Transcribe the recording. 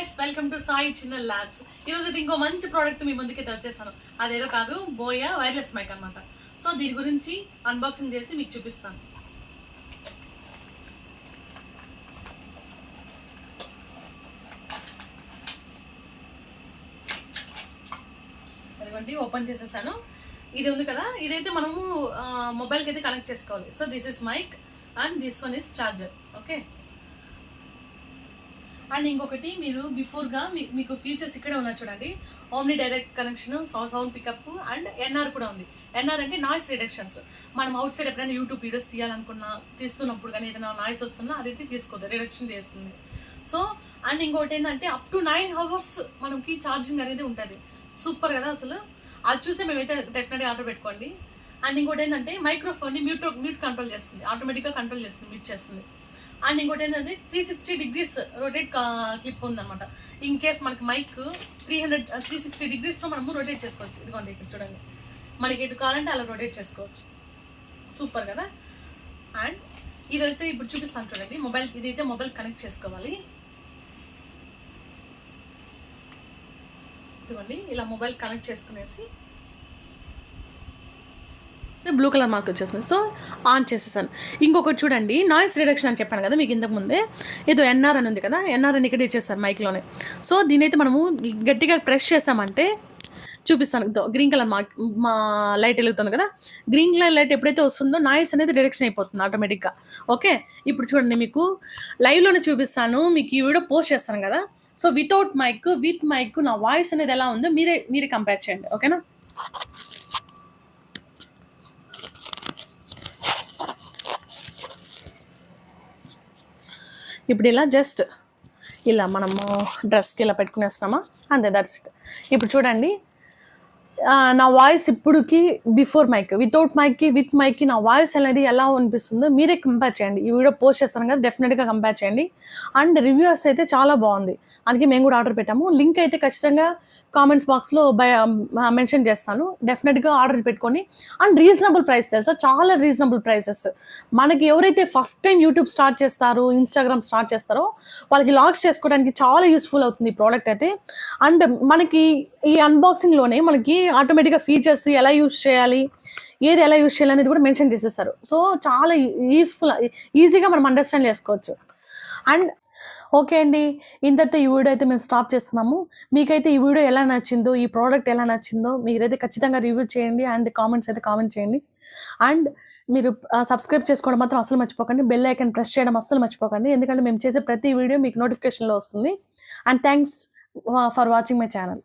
Guys, welcome to Sai చిన్న labs. ఈరోజు అయితే ఇంకో మంచి ప్రోడక్ట్ మీ ముందుకైతే వచ్చేసాను. అదేదో కాదు, బోయా వైర్లెస్ మైక్ అనమాట. సో దీని గురించి అన్బాక్సింగ్ చేసి మీకు చూపిస్తాను. అదిగోండి, ఓపెన్ చేసేసాను. ఇది ఉంది కదా, ఇదైతే మనము మొబైల్కి అయితే కనెక్ట్ చేసుకోవాలి. So this is mic and this one is charger. Okay, and ఇంకొకటి మీరు బిఫోర్గా మీకు ఫీచర్స్ ఇక్కడే ఉన్నాయి చూడండి. Omni direct connection, sound pickup and NR కూడా ఉంది. ఎన్ఆర్ అంటే నాయిస్ రిడక్షన్స్. మనం అవుట్ సైడ్ ఎప్పుడైనా యూట్యూబ్ వీడియోస్ తీయాలనుకున్నా, తీస్తున్నప్పుడు కానీ ఏదైనా నాయిస్ వస్తున్నా అదైతే తీసుకోదు, రిడక్షన్ చేస్తుంది. సో అండ్ ఇంకొకటి ఏంటంటే అప్ టు 9 hours మనకి ఛార్జింగ్ అనేది ఉంటుంది. సూపర్ కదా అసలు. అది చూసే మేమైతే డెఫినెట్గా ఆర్డర్ పెట్టుకోండి. అండ్ ఇంకోటి ఏంటంటే మైక్రోఫోన్ని మ్యూట్ కంట్రోల్ చేస్తుంది, ఆటోమేటిక్గా కంట్రోల్ చేస్తుంది, మ్యూట్ చేస్తుంది. అండ్ ఇంకోటి ఏంటంటే 360 degrees రొటేట్ క్లిప్ ఉందన్నమాట. ఇన్ కేస్ మనకి మైక్ 360 degreesలో మనము రొటేట్ చేసుకోవచ్చు. ఇదిగోండి ఇక్కడ చూడండి, మనకి ఎటు కావాలంటే అలా రొటేట్ చేసుకోవచ్చు. సూపర్ కదా. అండ్ ఇదైతే ఇప్పుడు చూపిస్తాను చూడండి. ఇదైతే మొబైల్ కనెక్ట్ చేసుకోవాలి. ఇదిగోండి, ఇలా మొబైల్ కనెక్ట్ చేసుకునేసి బ్లూ కలర్ మార్క్ వచ్చేస్తుంది. సో ఆన్ చేసేసాను. ఇంకొకటి చూడండి, నాయిస్ రిడక్షన్ అని చెప్పాను కదా మీకు ఇంతకుముందే. ఏదో ఎన్ఆర్ అని ఉంది కదా, ఎన్ఆర్ అని ఇక్కడ ఇచ్చేస్తారు మైక్లోనే. సో దీనైతే మనము గట్టిగా ప్రెస్ చేసామంటే చూపిస్తాను. గ్రీన్ కలర్ మా లైట్ వెలుగుతుంది కదా, గ్రీన్ కలర్ లైట్ ఎప్పుడైతే వస్తుందో నాయిస్ అనేది రిడక్షన్ అయిపోతుంది ఆటోమేటిక్గా. ఓకే, ఇప్పుడు చూడండి, మీకు లైవ్లోనే చూపిస్తాను. మీకు ఈ వీడియో పోస్ట్ చేస్తాను కదా. So without mic, with mic నా వాయిస్ అనేది ఎలా ఉందో మీరే కంపేర్ చేయండి. ఓకేనా. ఇప్పుడు ఇలా జస్ట్ ఇలా మనము డ్రెస్కి ఇలా పెట్టుకునేస్తామా, అంతే, దట్స్ ఇట్. ఇప్పుడు చూడండి, నా వాయిస్ ఇప్పుడుకి బిఫోర్ మైక్, వితౌట్ మైక్కి, విత్ మైక్కి నా వాయిస్ అనేది ఎలా అనిపిస్తుందో మీరే కంపేర్ చేయండి. ఈ వీడియో పోస్ట్ చేస్తాను కదా, డెఫినెట్గా కంపేర్ చేయండి. అండ్ రివ్యూస్ అయితే చాలా బాగుంది, అందుకే మేము కూడా ఆర్డర్ పెట్టాము. లింక్ అయితే ఖచ్చితంగా కామెంట్స్ బాక్స్లో మెన్షన్ చేస్తాను. డెఫినెట్గా ఆర్డర్ పెట్టుకొని. అండ్ రీజనబుల్ ప్రైస్ తెలుసా, చాలా రీజనబుల్ ప్రైసెస్. మనకి ఎవరైతే ఫస్ట్ టైం యూట్యూబ్ స్టార్ట్ చేస్తారో, ఇన్స్టాగ్రామ్ స్టార్ట్ చేస్తారో వాళ్ళకి లాంచ్ చేసుకోవడానికి చాలా యూస్ఫుల్ అవుతుంది ఈ ప్రోడక్ట్ అయితే. అండ్ మనకి ఈ అన్బాక్సింగ్లోనే మనకి ఆటోమేటిక్గా ఫీచర్స్ ఎలా యూజ్ చేయాలి, ఏది ఎలా యూజ్ చేయాలి అనేది కూడా మెన్షన్ చేసేస్తారు. సో చాలా ఈజీగా మనం అండర్స్టాండ్ చేసుకోవచ్చు. అండ్ ఓకే అండి, ఇంతటితో ఈ వీడియో అయితే మేము స్టాప్ చేస్తున్నాము. మీకైతే ఈ వీడియో ఎలా నచ్చిందో, ఈ ప్రోడక్ట్ ఎలా నచ్చిందో మీరైతే ఖచ్చితంగా రివ్యూ చేయండి. అండ్ కామెంట్స్ అయితే కామెంట్ చేయండి. అండ్ మీరు సబ్స్క్రైబ్ చేసుకోవడం మాత్రం అసలు మర్చిపోకండి. బెల్ ఐకాన్ ప్రెస్ చేయడం అస్సలు మర్చిపోకండి, ఎందుకంటే మేము చేసే ప్రతి వీడియో మీకు నోటిఫికేషన్లో వస్తుంది. And thanks for watching my channel.